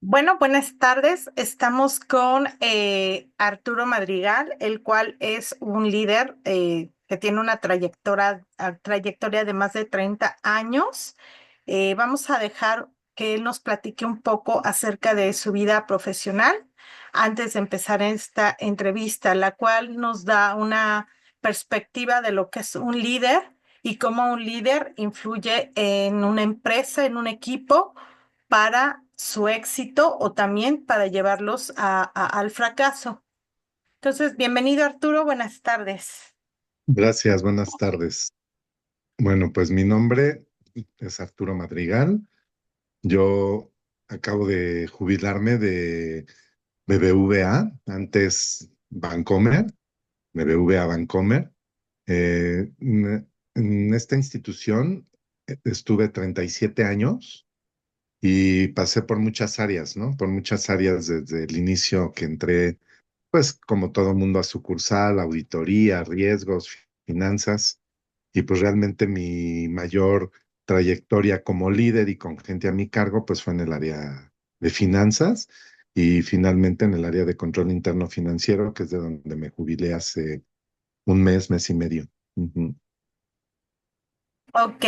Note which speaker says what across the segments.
Speaker 1: Bueno, buenas tardes. Estamos con Arturo Madrigal, el cual es un líder que tiene una trayectoria de más de 30 años. Vamos a dejar que él nos platique un poco acerca de su vida profesional antes de empezar esta entrevista, la cual nos da una perspectiva de lo que es un líder y cómo un líder influye en una empresa, en un equipo para su éxito o también para llevarlos al fracaso. Entonces, bienvenido Arturo, buenas tardes.
Speaker 2: Gracias, buenas tardes. Bueno, pues mi nombre es Arturo Madrigal. Yo acabo de jubilarme de BBVA, antes Bancomer, BBVA Bancomer. En esta institución estuve 37 años y pasé por muchas áreas, ¿no? Por muchas áreas desde el inicio que entré, pues como todo mundo a sucursal, auditoría, riesgos, finanzas. Y pues realmente mi mayor trayectoria como líder y con gente a mi cargo, pues fue en el área de finanzas y finalmente en el área de control interno financiero, que es de donde me jubilé hace un mes, mes y medio. Ujú.
Speaker 1: Ok,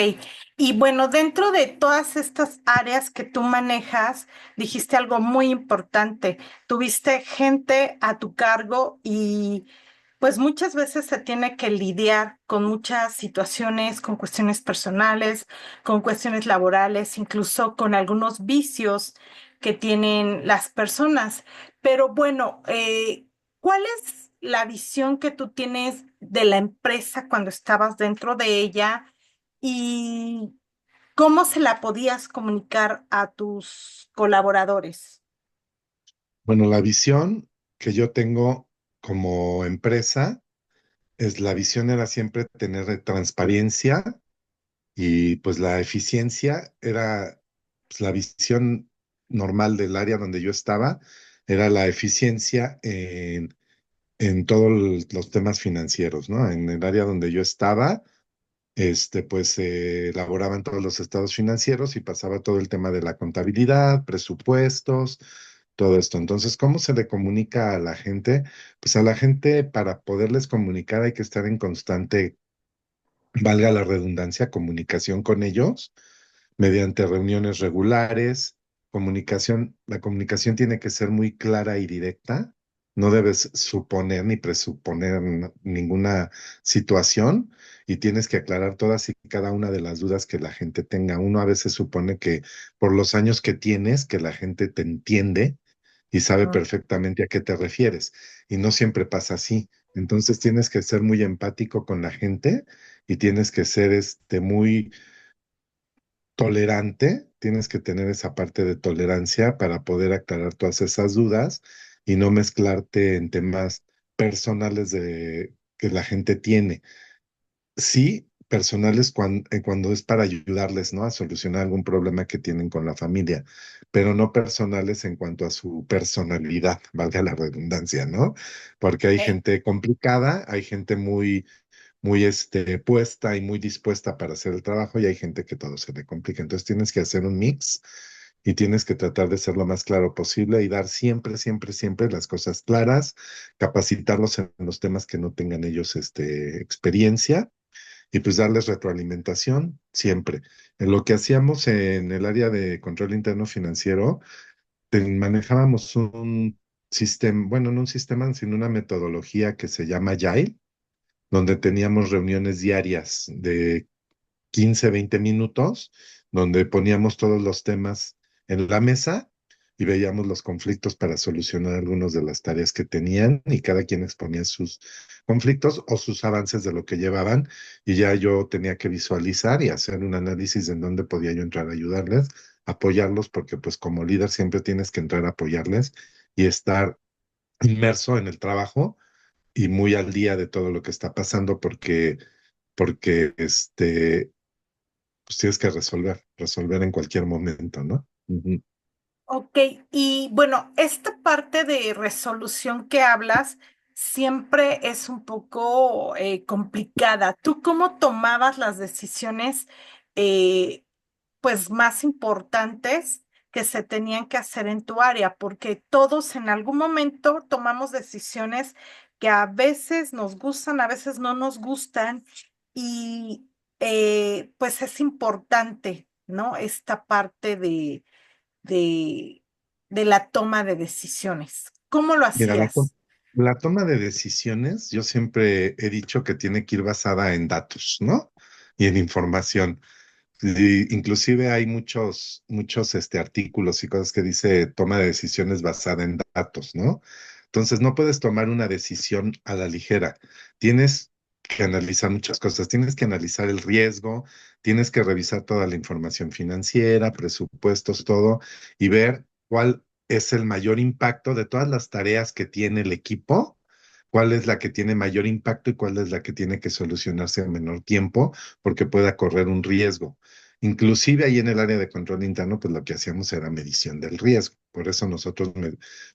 Speaker 1: y bueno, dentro de todas estas áreas que tú manejas, dijiste algo muy importante. Tuviste gente a tu cargo y pues muchas veces se tiene que lidiar con muchas situaciones, con cuestiones personales, con cuestiones laborales, incluso con algunos vicios que tienen las personas. Pero bueno, ¿cuál es la visión que tú tienes de la empresa cuando estabas dentro de ella y cómo se la podías comunicar a tus colaboradores?
Speaker 2: Bueno, la visión que yo tengo como empresa es la visión era siempre tener transparencia y pues la eficiencia era pues, la visión normal del área donde yo estaba, era la eficiencia en todos los temas financieros, ¿no? En el área donde yo estaba, pues se elaboraban todos los estados financieros y pasaba todo el tema de la contabilidad, presupuestos, todo esto. Entonces, ¿cómo se le comunica a la gente? Pues a la gente para poderles comunicar hay que estar en constante, valga la redundancia, comunicación con ellos mediante reuniones regulares. La comunicación tiene que ser muy clara y directa. No debes suponer ni presuponer ninguna situación y tienes que aclarar todas y cada una de las dudas que la gente tenga. Uno a veces supone que por los años que tienes, que la gente te entiende y sabe perfectamente a qué te refieres. Y no siempre pasa así. Entonces tienes que ser muy empático con la gente y tienes que ser muy tolerante, tienes que tener esa parte de tolerancia para poder aclarar todas esas dudas y no mezclarte en temas personales que la gente tiene. Sí, personales cuando es para ayudarles, ¿no? A solucionar algún problema que tienen con la familia, pero no personales en cuanto a su personalidad, valga la redundancia, ¿no? Porque hay
Speaker 1: Ok.
Speaker 2: gente complicada, hay gente muy puesta y muy dispuesta para hacer el trabajo y hay gente que todo se le complica. Entonces tienes que hacer un mix y tienes que tratar de ser lo más claro posible y dar siempre, siempre, siempre las cosas claras, capacitarlos en los temas que no tengan ellos experiencia y pues darles retroalimentación siempre. En lo que hacíamos en el área de control interno financiero, manejábamos un sistema, bueno, no un sistema, sino una metodología que se llama Agile, donde teníamos reuniones diarias de 15, 20 minutos, donde poníamos todos los temas en la mesa y veíamos los conflictos para solucionar algunas de las tareas que tenían y cada quien exponía sus conflictos o sus avances de lo que llevaban y ya yo tenía que visualizar y hacer un análisis en dónde podía yo entrar a ayudarles, apoyarlos, porque pues como líder siempre tienes que entrar a apoyarles y estar inmerso en el trabajo y muy al día de todo lo que está pasando porque pues tienes que resolver en cualquier momento, ¿no? Ujú.
Speaker 1: Ok, y bueno, esta parte de resolución que hablas siempre es un poco complicada. ¿Tú cómo tomabas las decisiones eh, pues más importantes que se tenían que hacer en tu área, porque todos en algún momento tomamos decisiones que a veces nos gustan, a veces no nos gustan, y pues es importante, ¿no? Esta parte de, de la toma de decisiones. ¿Cómo lo
Speaker 2: Mira,
Speaker 1: hacías?
Speaker 2: la toma de decisiones, yo siempre he dicho que tiene que ir basada en datos, ¿no? Y en información. Inclusive hay muchos artículos y cosas que dice toma de decisiones basada en datos, ¿no? Entonces no puedes tomar una decisión a la ligera. Tienes que analizar muchas cosas. Tienes que analizar el riesgo, tienes que revisar toda la información financiera, presupuestos, todo, y ver cuál es el mayor impacto de todas las tareas que tiene el equipo, cuál es la que tiene mayor impacto y cuál es la que tiene que solucionarse en menor tiempo porque pueda correr un riesgo. Inclusive ahí en el área de control interno, pues lo que hacíamos era medición del riesgo. Por eso nosotros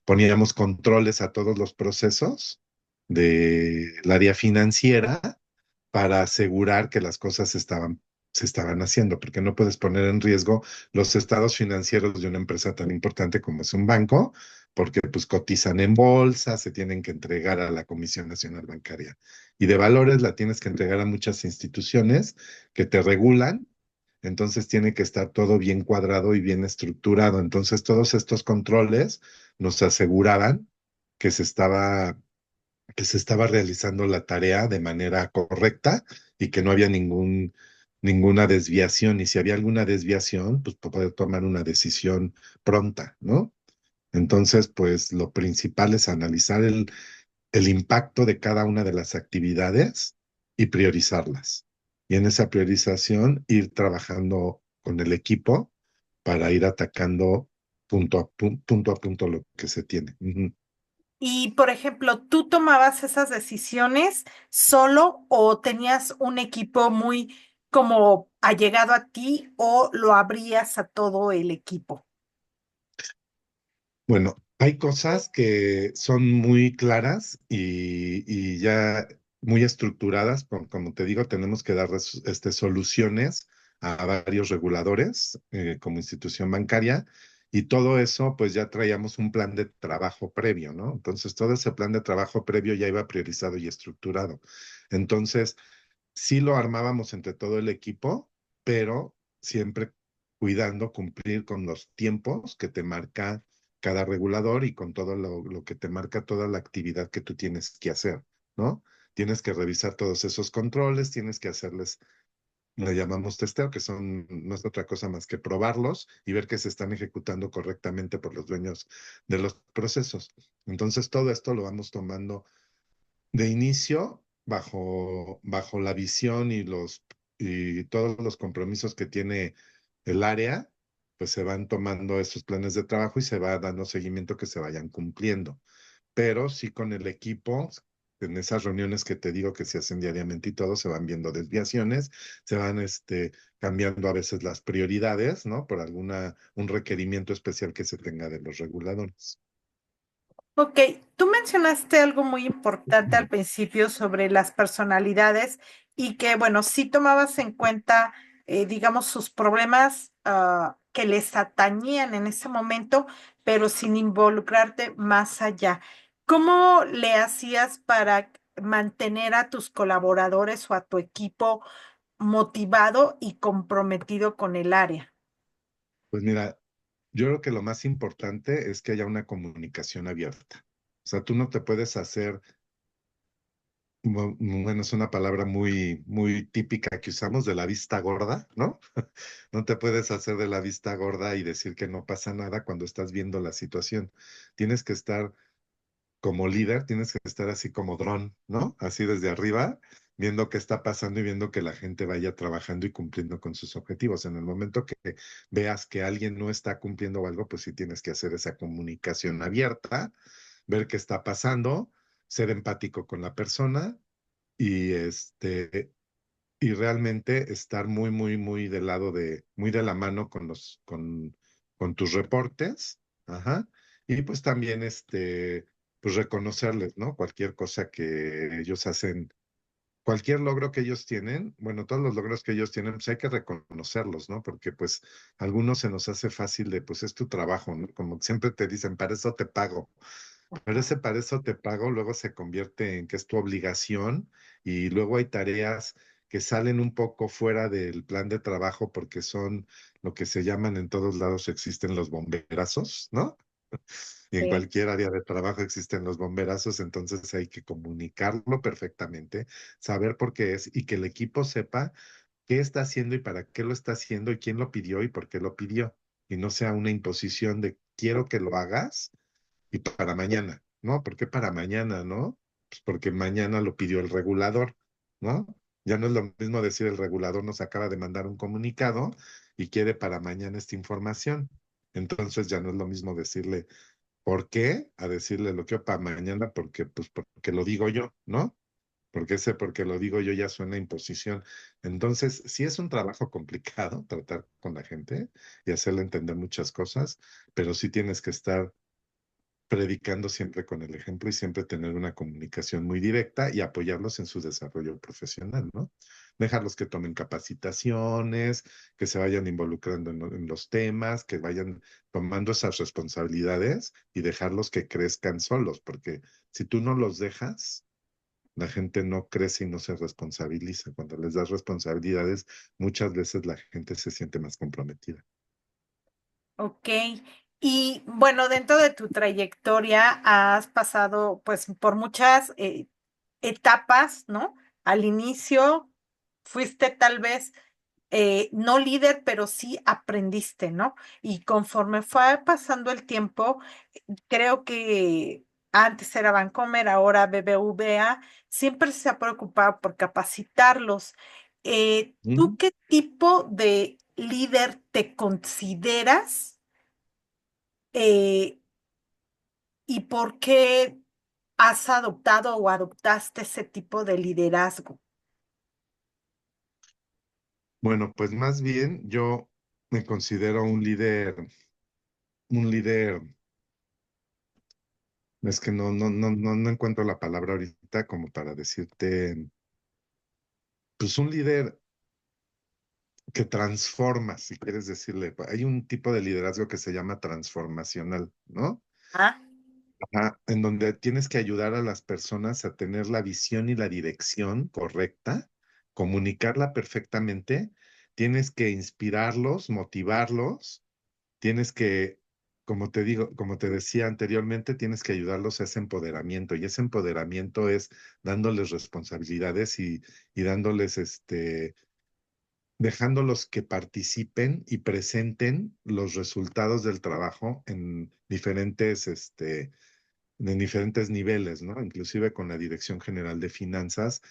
Speaker 2: poníamos controles a todos los procesos del área financiera para asegurar que las cosas se estaban haciendo, porque no puedes poner en riesgo los estados financieros de una empresa tan importante como es un banco, porque pues cotizan en bolsa, se tienen que entregar a la Comisión Nacional Bancaria. Y de valores la tienes que entregar a muchas instituciones que te regulan, entonces tiene que estar todo bien cuadrado y bien estructurado. Entonces todos estos controles nos aseguraban que se estaba realizando la tarea de manera correcta y que no había ninguna desviación. Y si había alguna desviación, pues poder tomar una decisión pronta, ¿no? Entonces, pues lo principal es analizar el impacto de cada una de las actividades y priorizarlas. Y en esa priorización, ir trabajando con el equipo para ir atacando punto a punto lo que se tiene. Ujú.
Speaker 1: Y, por ejemplo, ¿tú tomabas esas decisiones solo o tenías un equipo muy como allegado a ti o lo abrías a todo el equipo?
Speaker 2: Bueno, hay cosas que son muy claras y ya muy estructuradas. Como te digo, tenemos que dar soluciones a varios reguladores como institución bancaria y todo eso, pues ya traíamos un plan de trabajo previo, ¿no? Entonces, todo ese plan de trabajo previo ya iba priorizado y estructurado. Entonces, sí lo armábamos entre todo el equipo, pero siempre cuidando cumplir con los tiempos que te marca cada regulador y con todo lo que te marca toda la actividad que tú tienes que hacer, ¿no? Tienes que revisar todos esos controles, tienes que hacerles, le llamamos testeo, que no es otra cosa más que probarlos y ver que se están ejecutando correctamente por los dueños de los procesos. Entonces, todo esto lo vamos tomando de inicio, bajo la visión y todos los compromisos que tiene el área, pues se van tomando esos planes de trabajo y se va dando seguimiento que se vayan cumpliendo. Pero sí con el equipo, en esas reuniones que te digo que se hacen diariamente y todo, se van viendo desviaciones, se van cambiando a veces las prioridades, ¿no? Por un requerimiento especial que se tenga de los reguladores.
Speaker 1: Ok, tú mencionaste algo muy importante al principio sobre las personalidades y que, bueno, sí tomabas en cuenta, digamos, sus problemas que les atañían en ese momento, pero sin involucrarte más allá. ¿Cómo le hacías para mantener a tus colaboradores o a tu equipo motivado y comprometido con el área?
Speaker 2: Pues mira, yo creo que lo más importante es que haya una comunicación abierta. O sea, tú no te puedes hacer, bueno, es una palabra muy típica que usamos de la vista gorda, ¿no? No te puedes hacer de la vista gorda y decir que no pasa nada cuando estás viendo la situación. Tienes que estar como líder, tienes que estar así como dron, ¿no? Así desde arriba, viendo qué está pasando y viendo que la gente vaya trabajando y cumpliendo con sus objetivos. En el momento que veas que alguien no está cumpliendo algo, pues sí tienes que hacer esa comunicación abierta, ver qué está pasando, ser empático con la persona y y realmente estar muy del lado muy de la mano con tus reportes, ajá, y pues también, pues reconocerles, ¿no? Cualquier cosa que ellos hacen, cualquier logro que ellos tienen, bueno, todos los logros que ellos tienen, pues hay que reconocerlos, ¿no? Porque pues a algunos se nos hace fácil de, pues es tu trabajo, ¿no? Como siempre te dicen, para eso te pago. Pero ese para eso te pago luego se convierte en que es tu obligación y luego hay tareas que salen un poco fuera del plan de trabajo porque son lo que se llaman en todos lados existen los bomberazos, ¿no? Y en
Speaker 1: Sí.
Speaker 2: cualquier área de trabajo existen los bomberazos, entonces hay que comunicarlo perfectamente, saber por qué es y que el equipo sepa qué está haciendo y para qué lo está haciendo y quién lo pidió y por qué lo pidió. Y no sea una imposición de quiero que lo hagas y para mañana, ¿no? ¿Por qué para mañana, no? Pues porque mañana lo pidió el regulador, ¿no? Ya no es lo mismo decir el regulador nos acaba de mandar un comunicado y quiere para mañana esta información. Entonces ya no es lo mismo decirle ¿por qué? A decirle lo quiero para mañana porque, pues, porque lo digo yo, ¿no? Porque ese porque lo digo yo ya suena a imposición. Entonces, sí es un trabajo complicado tratar con la gente y hacerle entender muchas cosas, pero sí tienes que estar predicando siempre con el ejemplo y siempre tener una comunicación muy directa y apoyarlos en su desarrollo profesional, ¿no? Dejarlos que tomen capacitaciones, que se vayan involucrando en los temas, que vayan tomando esas responsabilidades y dejarlos que crezcan solos, porque si tú no los dejas, la gente no crece y no se responsabiliza. Cuando les das responsabilidades, muchas veces la gente se siente más comprometida.
Speaker 1: Ok. Y bueno, dentro de tu trayectoria has pasado pues por muchas etapas, ¿no? Al inicio fuiste tal vez no líder, pero sí aprendiste, ¿no? Y conforme fue pasando el tiempo, creo que antes era Bancomer, ahora BBVA, siempre se ha preocupado por capacitarlos. ¿Tú
Speaker 2: Mm.
Speaker 1: qué tipo de líder te consideras eh, y por qué has adoptado o adoptaste ese tipo de liderazgo?
Speaker 2: Bueno, pues más bien yo me considero un líder, es que no encuentro la palabra ahorita como para decirte, pues un líder que transforma, si quieres decirle, hay un tipo de liderazgo que se llama transformacional, ¿no?
Speaker 1: Ah,
Speaker 2: Ajá, en donde tienes que ayudar a las personas a tener la visión y la dirección correcta, comunicarla perfectamente, tienes que inspirarlos, motivarlos. Tienes que, como te digo, como te decía anteriormente, tienes que ayudarlos a ese empoderamiento y ese empoderamiento es dándoles responsabilidades y dándoles, dejándolos que participen y presenten los resultados del trabajo en diferentes niveles, ¿no? Inclusive con la Dirección General de Finanzas,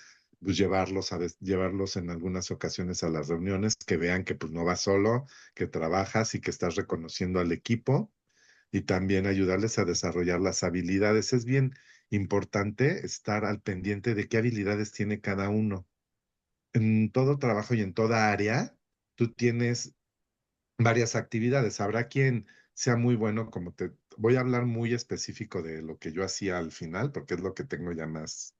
Speaker 2: pues llevarlos en algunas ocasiones a las reuniones, que vean que pues no vas solo, que trabajas y que estás reconociendo al equipo y también ayudarles a desarrollar las habilidades. Es bien importante estar al pendiente de qué habilidades tiene cada uno. En todo trabajo y en toda área, tú tienes varias actividades. Habrá quien sea muy bueno, como te voy a hablar muy específico de lo que yo hacía al final, porque es lo que tengo ya más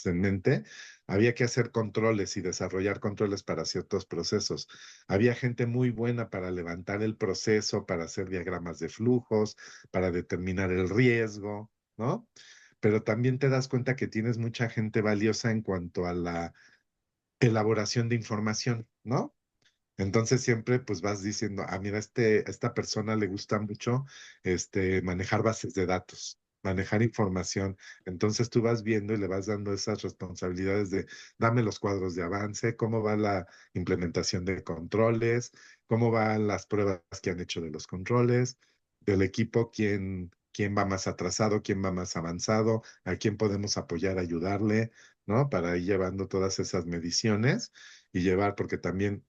Speaker 2: en mente. Había que hacer controles y desarrollar controles para ciertos procesos. Había gente muy buena para levantar el proceso, para hacer diagramas de flujos, para determinar el riesgo, ¿no? Pero también te das cuenta que tienes mucha gente valiosa en cuanto a la elaboración de información, ¿no? Entonces siempre pues vas diciendo, ah, mira, a esta persona le gusta mucho manejar bases de datos, manejar información. Entonces tú vas viendo y le vas dando esas responsabilidades de dame los cuadros de avance, cómo va la implementación de controles, cómo van las pruebas que han hecho de los controles, del equipo, quién va más atrasado, quién va más avanzado, a quién podemos apoyar, ayudarle, ¿no? Para ir llevando todas esas mediciones y llevar, porque también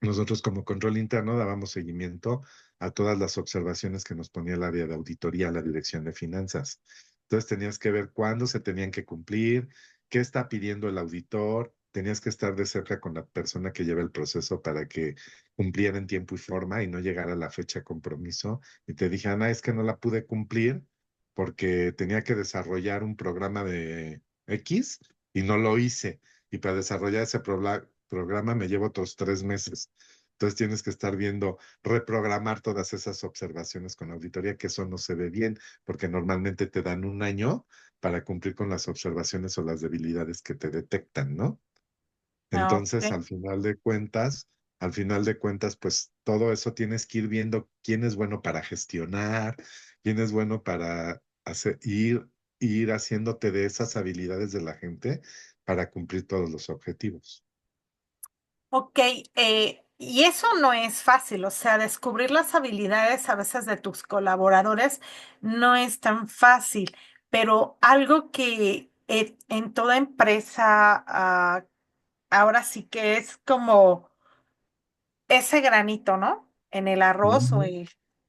Speaker 2: nosotros como control interno dábamos seguimiento a todas las observaciones que nos ponía el área de auditoría, la dirección de finanzas. Entonces tenías que ver cuándo se tenían que cumplir, qué está pidiendo el auditor, tenías que estar de cerca con la persona que lleva el proceso para que cumpliera en tiempo y forma y no llegara a la fecha de compromiso. Y te dije, Ana, es que no la pude cumplir porque tenía que desarrollar un programa de X y no lo hice y para desarrollar ese programa me llevo otros 3 meses. Entonces tienes que estar viendo, reprogramar todas esas observaciones con auditoría, que eso no se ve bien, porque normalmente te dan un año para cumplir con las observaciones o las debilidades que te detectan, ¿no?
Speaker 1: Ah,
Speaker 2: Entonces,
Speaker 1: ok.
Speaker 2: al final de cuentas, pues todo eso tienes que ir viendo quién es bueno para gestionar, quién es bueno para ir haciéndote de esas habilidades de la gente para cumplir todos los objetivos.
Speaker 1: Ok, y eso no es fácil, o sea, descubrir las habilidades a veces de tus colaboradores no es tan fácil, pero algo que en toda empresa ahora sí que es como ese granito, ¿no? En el arroz
Speaker 2: Ujú,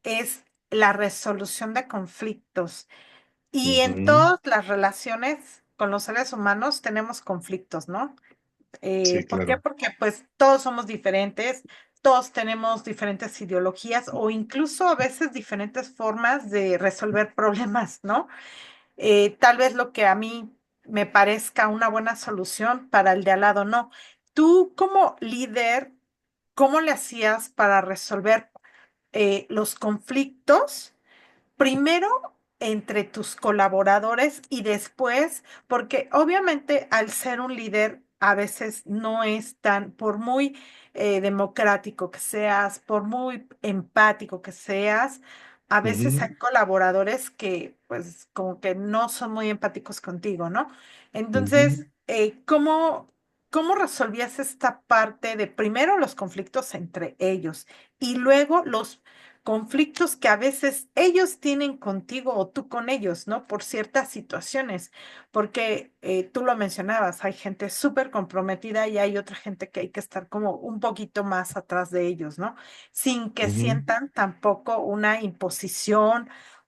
Speaker 1: es la resolución de conflictos. Y en
Speaker 2: ujú.
Speaker 1: todas las relaciones con los seres humanos tenemos conflictos, ¿no?
Speaker 2: Sí,
Speaker 1: ¿Por qué?
Speaker 2: claro.
Speaker 1: Porque pues todos somos diferentes, todos tenemos diferentes ideologías o incluso a veces diferentes formas de resolver problemas, ¿no? Tal vez lo que a mí me parezca una buena solución para el de al lado, no. Tú como líder, ¿cómo le hacías para resolver los conflictos? Primero entre tus colaboradores y después, porque obviamente al ser un líder a veces no es tan, por muy democrático que seas, por muy empático que seas, a veces
Speaker 2: Ujú,
Speaker 1: hay colaboradores que pues como que no son muy empáticos contigo, ¿no?
Speaker 2: ujú.
Speaker 1: Entonces, ¿cómo resolvías esta parte de primero los conflictos entre ellos y luego los conflictos que a veces ellos tienen contigo o tú con ellos, ¿no? Por ciertas situaciones, porque tú lo mencionabas, hay gente súper comprometida y hay otra gente que hay que estar como un poquito más atrás de ellos, ¿no? Sin que
Speaker 2: Ujú.
Speaker 1: sientan tampoco una imposición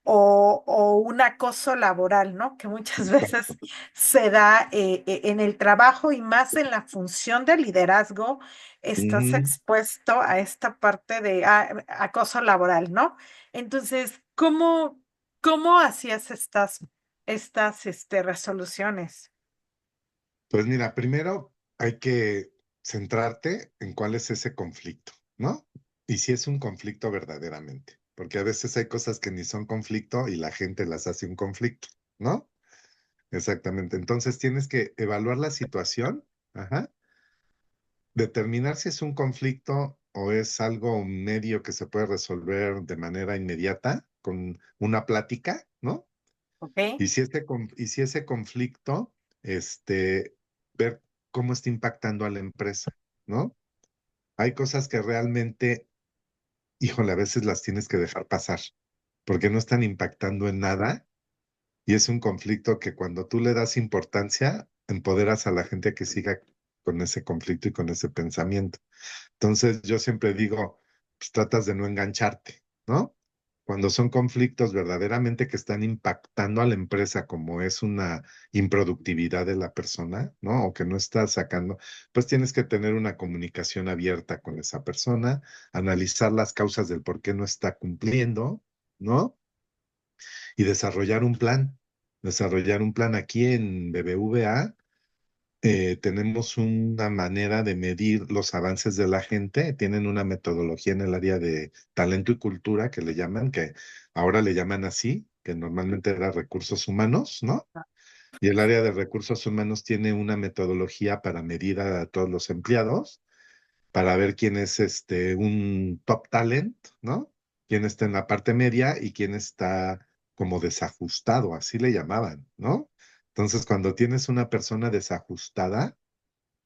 Speaker 1: o un acoso laboral, ¿no? Que muchas veces se da en el trabajo y más en la función de liderazgo estás
Speaker 2: Ujú.
Speaker 1: expuesto a esta parte de acoso laboral, ¿no? Entonces, ¿cómo hacías estas resoluciones?
Speaker 2: Pues mira, primero hay que centrarte en cuál es ese conflicto, ¿no? Y si es un conflicto verdaderamente, porque a veces hay cosas que ni son conflicto y la gente las hace un conflicto, ¿no? Exactamente. Entonces tienes que evaluar la situación, ajá, determinar si es un conflicto o es algo medio que se puede resolver de manera inmediata con una plática, ¿no?
Speaker 1: ¿Ok?
Speaker 2: Y si ese conflicto, ver cómo está impactando a la empresa, ¿no? Hay cosas que realmente, híjole, a veces las tienes que dejar pasar, porque no están impactando en nada y es un conflicto que cuando tú le das importancia, empoderas a la gente a que siga con ese conflicto y con ese pensamiento. Entonces, yo siempre digo, pues tratas de no engancharte, ¿no? Cuando son conflictos verdaderamente que están impactando a la empresa, como es una improductividad de la persona, ¿no? O que no está sacando, pues tienes que tener una comunicación abierta con esa persona, analizar las causas del por qué no está cumpliendo, ¿no? Y desarrollar un plan. Desarrollar un plan aquí en BBVA. Tenemos una manera de medir los avances de la gente. Tienen una metodología en el área de talento y cultura que le llaman, que ahora le llaman así, que normalmente era recursos humanos, ¿no? Y el área de recursos humanos tiene una metodología para medir a todos los empleados, para ver quién es un top talent, ¿no? Quién está en la parte media y quién está como desajustado, así le llamaban, ¿no? Entonces, cuando tienes una persona desajustada,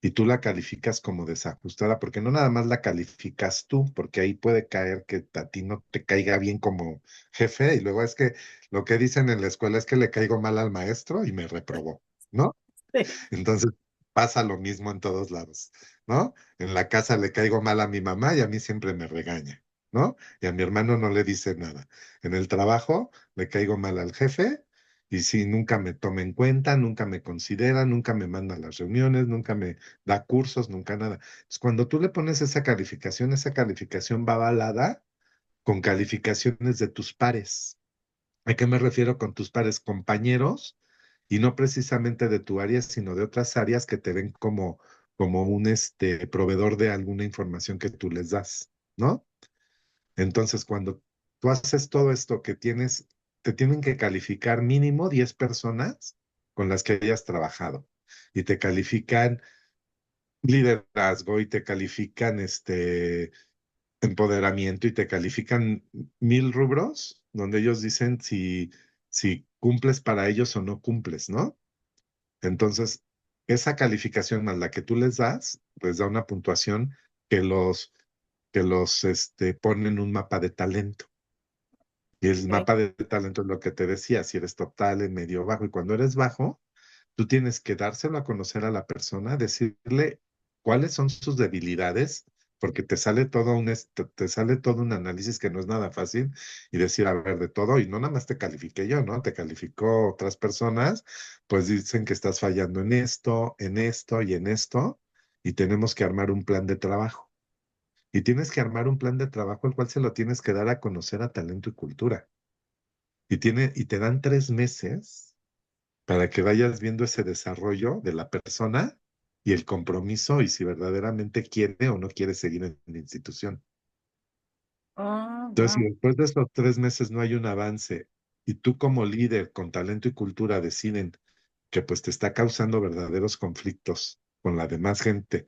Speaker 2: y tú la calificas como desajustada, porque no nada más la calificas tú, porque ahí puede caer que a ti no te caiga bien como jefe, y luego es que lo que dicen en la escuela es que le caigo mal al maestro y me reprobó, ¿no?
Speaker 1: Sí,
Speaker 2: Entonces pasa lo mismo en todos lados, ¿no? En la casa le caigo mal a mi mamá y a mí siempre me regaña, ¿no? Y a mi hermano no le dice nada. En el trabajo le caigo mal al jefe y si nunca me toma en cuenta, nunca me considera, nunca me manda a las reuniones, nunca me da cursos, nunca nada. Entonces, cuando tú le pones esa calificación va avalada con calificaciones de tus pares. ¿A qué me refiero con tus pares? Compañeros y no precisamente de tu área, sino de otras áreas que te ven como un proveedor de alguna información que tú les das, ¿no? Entonces, cuando tú haces todo esto que tienes, te tienen que calificar mínimo 10 personas con las que hayas trabajado y te califican liderazgo y te califican empoderamiento y te califican 1000 rubros donde ellos dicen si cumples para ellos o no cumples, ¿no? Entonces, esa calificación más la que tú les da una puntuación que los pone en un mapa de talento. Y el
Speaker 1: Ok.
Speaker 2: mapa de talento es lo que te decía, si eres top talent, medio bajo, y cuando eres bajo, tú tienes que dárselo a conocer a la persona, decirle cuáles son sus debilidades, porque te sale todo un análisis que no es nada fácil, y decir, a ver, de todo, y no nada más te califiqué yo, ¿no? Te calificó otras personas, pues dicen que estás fallando en esto y en esto, y tenemos que armar un plan de trabajo. Y tienes que armar un plan de trabajo el cual se lo tienes que dar a conocer a talento y cultura. Y te dan 3 meses para que vayas viendo ese desarrollo de la persona y el compromiso y si verdaderamente quiere o no quiere seguir en la institución.
Speaker 1: Oh,
Speaker 2: Entonces, si
Speaker 1: wow.
Speaker 2: después de esos 3 meses no hay un avance y tú como líder con talento y cultura deciden que pues te está causando verdaderos conflictos con la demás gente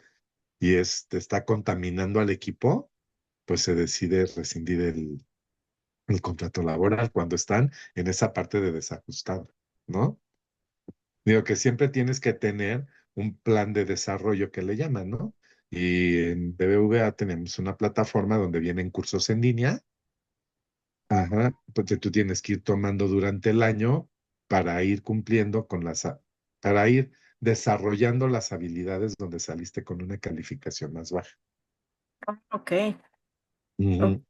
Speaker 2: y te está contaminando al equipo, pues se decide rescindir el contrato laboral cuando están en esa parte de desajustado, ¿no? Digo que siempre tienes que tener un plan de desarrollo que le llaman, ¿no? Y en BBVA tenemos una plataforma donde vienen cursos en línea, ajá, porque tú tienes que ir tomando durante el año para ir cumpliendo para ir desarrollando las habilidades donde saliste con una calificación más baja.
Speaker 1: Ok. Ok.
Speaker 2: Ujú,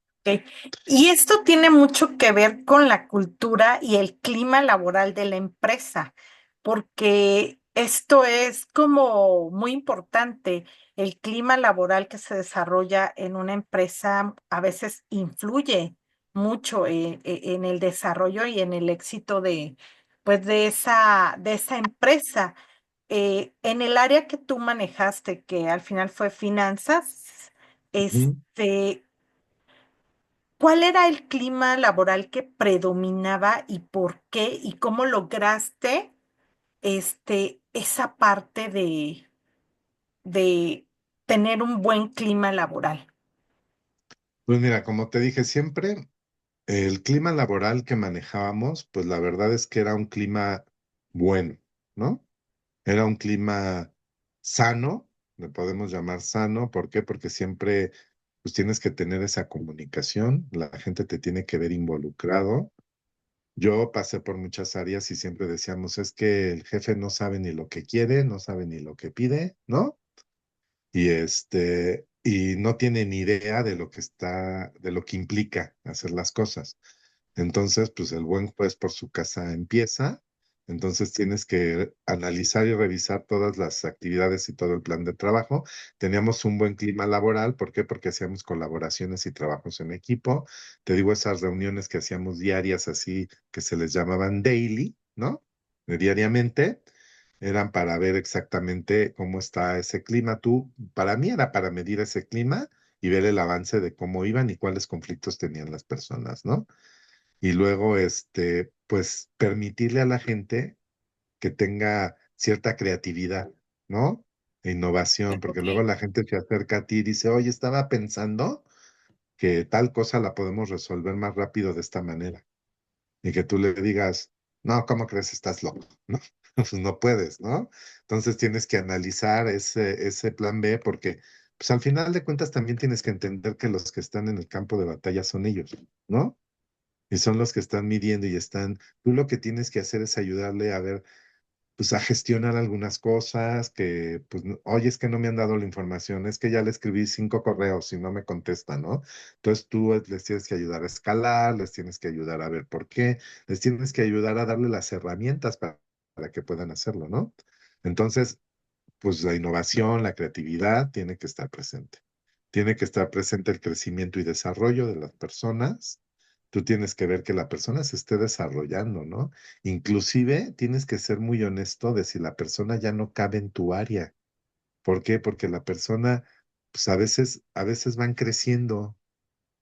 Speaker 1: Y esto tiene mucho que ver con la cultura y el clima laboral de la empresa, porque esto es como muy importante. El clima laboral que se desarrolla en una empresa a veces influye mucho en el desarrollo y en el éxito pues de esa empresa. En el área que tú manejaste, que al final fue finanzas,
Speaker 2: ujú.
Speaker 1: este, ¿cuál era el clima laboral que predominaba y por qué? ¿Y cómo lograste, esa parte de tener un buen clima laboral?
Speaker 2: Pues mira, como te dije siempre, el clima laboral que manejábamos, pues la verdad es que era un clima bueno, ¿no? Era un clima sano, le podemos llamar sano, ¿por qué? Porque siempre pues tienes que tener esa comunicación, la gente te tiene que ver involucrado. Yo pasé por muchas áreas y siempre decíamos, es que el jefe no sabe ni lo que quiere, no sabe ni lo que pide, ¿no? Y no tiene ni idea de lo que implica hacer las cosas. Entonces, pues el buen juez por su casa empieza. Entonces tienes que analizar y revisar todas las actividades y todo el plan de trabajo. Teníamos un buen clima laboral, ¿por qué? Porque hacíamos colaboraciones y trabajos en equipo. Te digo, esas reuniones que hacíamos diarias así, que se les llamaban daily, ¿no? De diariamente eran para ver exactamente cómo está ese clima. Para mí era para medir ese clima y ver el avance de cómo iban y cuáles conflictos tenían las personas, ¿no? Y luego, pues permitirle a la gente que tenga cierta creatividad, ¿no? E innovación, porque
Speaker 1: Ok.
Speaker 2: luego la gente se acerca a ti y dice, oye, estaba pensando que tal cosa la podemos resolver más rápido de esta manera y que tú le digas, no, ¿cómo crees? Estás loco, ¿no? Pues no puedes, ¿no? Entonces tienes que analizar ese plan B porque, pues al final de cuentas también tienes que entender que los que están en el campo de batalla son ellos, ¿no? Y son los que están midiendo y tú lo que tienes que hacer es ayudarle a ver pues a gestionar algunas cosas que, pues, oye, es que no me han dado la información, es que ya le escribí 5 correos y no me contesta, ¿no? Entonces tú les tienes que ayudar a escalar, les tienes que ayudar a ver por qué, les tienes que ayudar a darle las herramientas para que puedan hacerlo, ¿no? Entonces, pues la innovación, la creatividad tiene que estar presente. Tiene que estar presente el crecimiento y desarrollo de las personas, tú tienes que ver que la persona se esté desarrollando, ¿no? Inclusive tienes que ser muy honesto de si la persona ya no cabe en tu área. ¿Por qué? Porque la persona, pues a veces van creciendo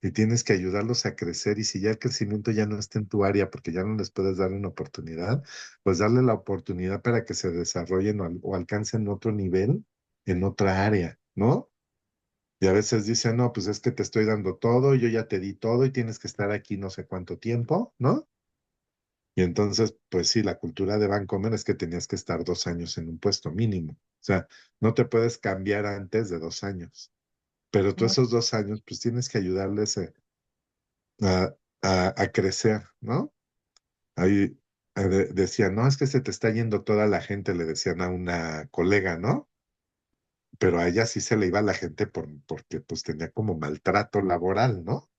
Speaker 2: y tienes que ayudarlos a crecer y si ya el crecimiento ya no está en tu área porque ya no les puedes dar una oportunidad, pues darle la oportunidad para que se desarrollen o alcancen otro nivel en otra área, ¿no? Y a veces dicen, no, pues es que te estoy dando todo, yo ya te di todo y tienes que estar aquí no sé cuánto tiempo, ¿no? Y entonces, pues sí, la cultura de Bancomer es que tenías que estar 2 años en un puesto mínimo. O sea, no te puedes cambiar antes de 2 años. Pero tú esos 2 años, pues tienes que ayudarles a crecer, ¿no? Ahí decían, no, es que se te está yendo toda la gente, le decían a una colega, ¿no? Pero a ella sí se le iba la gente porque pues tenía como maltrato laboral, ¿no?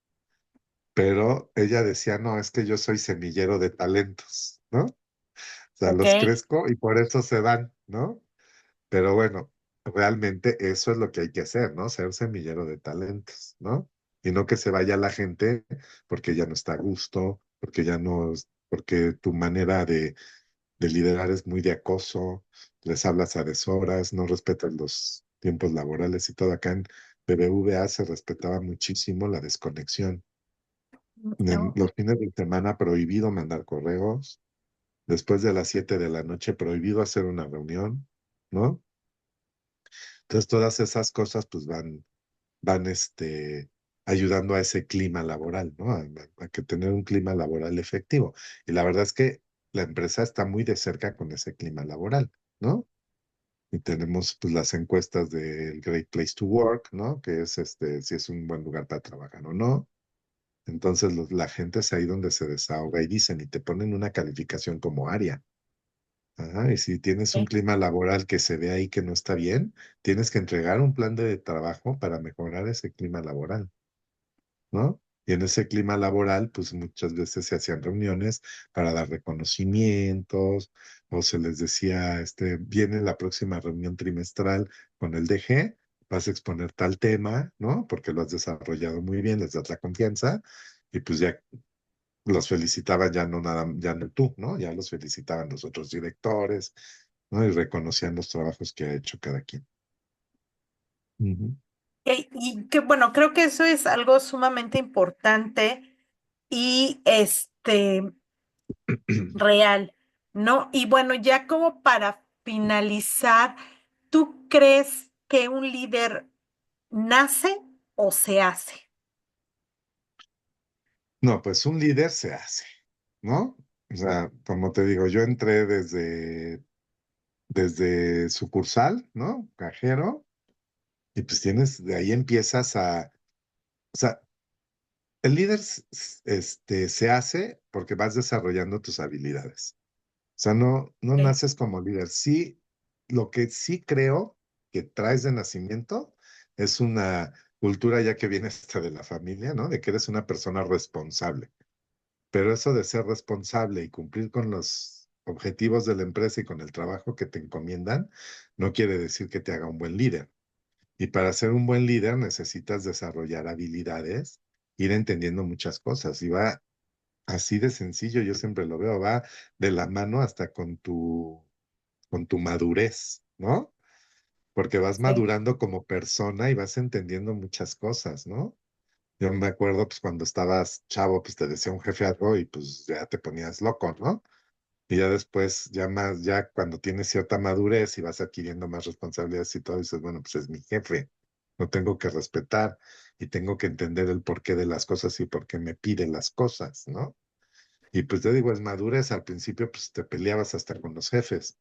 Speaker 2: Pero ella decía, no, es que yo soy semillero de talentos, ¿no? O sea,
Speaker 1: Ok,
Speaker 2: los crezco y por eso se van, ¿no? Pero bueno, realmente eso es lo que hay que hacer, ¿no? Ser semillero de talentos, ¿no? Y no que se vaya la gente porque ya no está a gusto, porque ya no, porque tu manera de liderar es muy de acoso, les hablas a deshoras, no respetas los tiempos laborales y todo. Acá en BBVA se respetaba muchísimo la desconexión. En
Speaker 1: no,
Speaker 2: los fines de semana prohibido mandar correos, después de las 7 de la noche prohibido hacer una reunión, ¿no? Entonces todas esas cosas pues van ayudando a ese clima laboral, ¿no? A que tener un clima laboral efectivo. Y la verdad es que la empresa está muy de cerca con ese clima laboral, ¿no? Y tenemos pues las encuestas del Great Place to Work, ¿no? Que es si es un buen lugar para trabajar o no. Entonces la gente es ahí donde se desahoga y dicen y te ponen una calificación como área. Ajá, y si tienes un
Speaker 1: ok.
Speaker 2: clima laboral que se ve ahí que no está bien, tienes que entregar un plan de trabajo para mejorar ese clima laboral, ¿no? Y en ese clima laboral, pues muchas veces se hacían reuniones para dar reconocimientos, o se les decía, viene la próxima reunión trimestral con el DG, vas a exponer tal tema, ¿no? Porque lo has desarrollado muy bien, les das la confianza, y pues ya los felicitaban ya no nada, ya no tú, ¿no? Ya los felicitaban los otros directores, ¿no? Y reconocían los trabajos que ha hecho cada quien. Ujú.
Speaker 1: Y que bueno, creo que eso es algo sumamente importante y real, ¿no? Y bueno, ya como para finalizar, ¿tú crees que un líder nace o se hace?
Speaker 2: No, pues un líder se hace, ¿no? O sea, como te digo, yo entré desde sucursal, ¿no? Cajero, y pues de ahí empiezas o sea, el líder se hace porque vas desarrollando tus habilidades. O sea, no
Speaker 1: Ok,
Speaker 2: naces como líder. Sí, lo que sí creo que traes de nacimiento es una cultura ya que viene hasta de la familia, ¿no? De que eres una persona responsable. Pero eso de ser responsable y cumplir con los objetivos de la empresa y con el trabajo que te encomiendan, no quiere decir que te haga un buen líder. Y para ser un buen líder necesitas desarrollar habilidades, ir entendiendo muchas cosas. Y va así de sencillo, yo siempre lo veo, va de la mano hasta con tu madurez, ¿no? Porque vas
Speaker 1: sí,
Speaker 2: madurando como persona y vas entendiendo muchas cosas, ¿no? Yo me acuerdo, pues cuando estabas chavo, pues te decía un jefe algo y pues ya te ponías loco, ¿no? Y ya después, ya cuando tienes cierta madurez y vas adquiriendo más responsabilidades y todo, dices, bueno, pues es mi jefe, lo tengo que respetar y tengo que entender el porqué de las cosas y por qué me pide las cosas, ¿no? Y pues te digo, es madurez, al principio pues te peleabas hasta con los jefes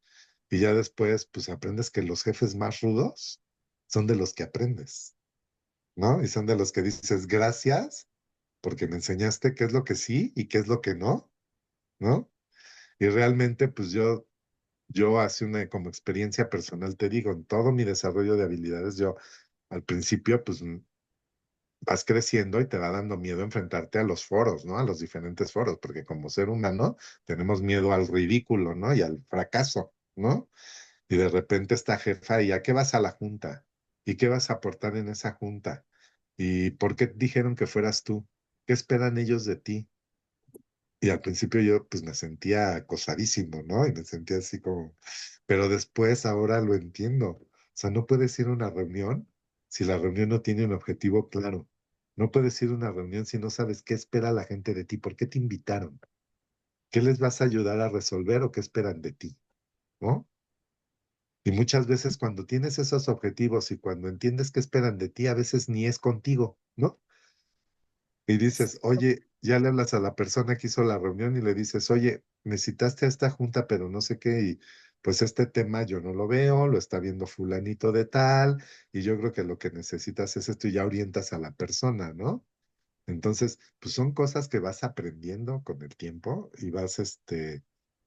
Speaker 2: y ya después pues aprendes que los jefes más rudos son de los que aprendes, ¿no? Y son de los que dices gracias porque me enseñaste qué es lo que sí y qué es lo que no, ¿no? Y realmente pues yo hace una como experiencia personal te digo, en todo mi desarrollo de habilidades, yo al principio pues vas creciendo y te va dando miedo enfrentarte a los foros, ¿no? A los diferentes foros, porque como ser humano tenemos miedo al ridículo, ¿no? Y al fracaso, ¿no? Y de repente esta jefa, ¿y a qué vas a la junta? ¿Y qué vas a aportar en esa junta? ¿Y por qué dijeron que fueras tú? ¿Qué esperan ellos de ti? Y al principio yo pues me sentía acosadísimo, ¿no? Y me sentía así como, pero después ahora lo entiendo. O sea, no puedes ir a una reunión si la reunión no tiene un objetivo claro. No puedes ir a una reunión si no sabes qué espera la gente de ti, por qué te invitaron, qué les vas a ayudar a resolver o qué esperan de ti, ¿no? Y muchas veces cuando tienes esos objetivos y cuando entiendes qué esperan de ti, a veces ni es contigo, ¿no? Y dices, oye, ya le hablas a la persona que hizo la reunión y le dices, oye, me citaste a esta junta, pero no sé qué, y pues este tema yo no lo veo, lo está viendo fulanito de tal, y yo creo que lo que necesitas es esto y ya orientas a la persona, ¿no? Entonces, pues son cosas que vas aprendiendo con el tiempo y vas,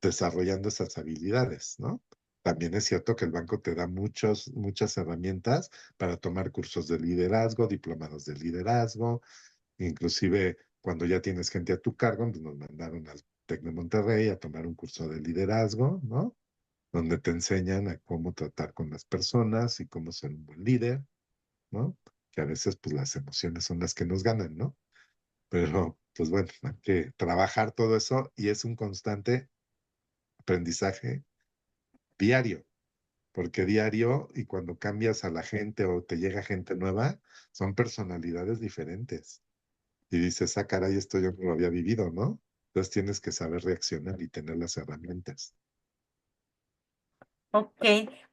Speaker 2: desarrollando esas habilidades, ¿no? También es cierto que el banco te da muchas herramientas para tomar cursos de liderazgo, diplomados de liderazgo. Inclusive cuando ya tienes gente a tu cargo, pues nos mandaron al TEC de Monterrey a tomar un curso de liderazgo, ¿no? Donde te enseñan a cómo tratar con las personas y cómo ser un buen líder, ¿no? Que a veces pues las emociones son las que nos ganan, ¿no? Pero pues bueno, hay que trabajar todo eso y es un constante aprendizaje diario, porque diario y cuando cambias a la gente o te llega gente nueva, son personalidades diferentes. Y dices, ah, caray, esto yo no lo había vivido, ¿no? Entonces tienes que saber reaccionar y tener las herramientas.
Speaker 1: Ok,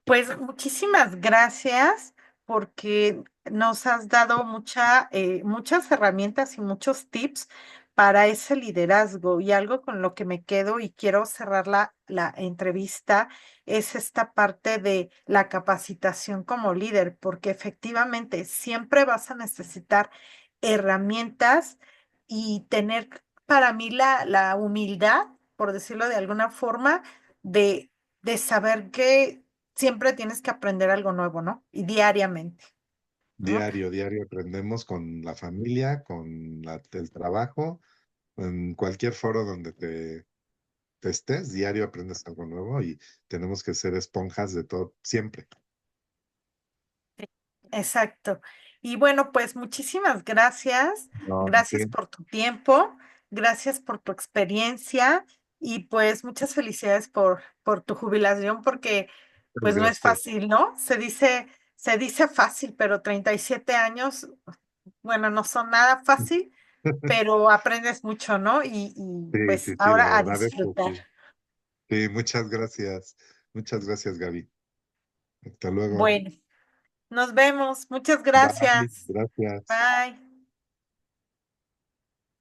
Speaker 1: pues muchísimas gracias porque nos has dado muchas herramientas y muchos tips para ese liderazgo y algo con lo que me quedo y quiero cerrar la entrevista es esta parte de la capacitación como líder, porque efectivamente siempre vas a necesitar herramientas y tener para mí la humildad, por decirlo de alguna forma, de saber que siempre tienes que aprender algo nuevo, ¿no? Y diariamente, ¿no?
Speaker 2: Diario, diario aprendemos con la familia, con el trabajo, en cualquier foro donde te estés, diario aprendes algo nuevo y tenemos que ser esponjas de todo, siempre.
Speaker 1: Exacto. Y bueno, pues muchísimas gracias.
Speaker 2: No,
Speaker 1: Gracias
Speaker 2: sí,
Speaker 1: por tu tiempo, gracias por tu experiencia y pues muchas felicidades por tu jubilación porque pues no es
Speaker 2: gracias.
Speaker 1: fácil, ¿no? Se dice fácil, pero 37 años, bueno, no son nada fácil, pero aprendes mucho, ¿no? Y
Speaker 2: Sí,
Speaker 1: pues
Speaker 2: sí, sí, la
Speaker 1: ahora a
Speaker 2: verdad es que
Speaker 1: disfrutar.
Speaker 2: sí. Sí, muchas gracias. Muchas gracias, Gaby. Hasta luego.
Speaker 1: Bueno, nos vemos. Muchas
Speaker 2: Bye,
Speaker 1: gracias.
Speaker 2: gracias.
Speaker 1: Bye.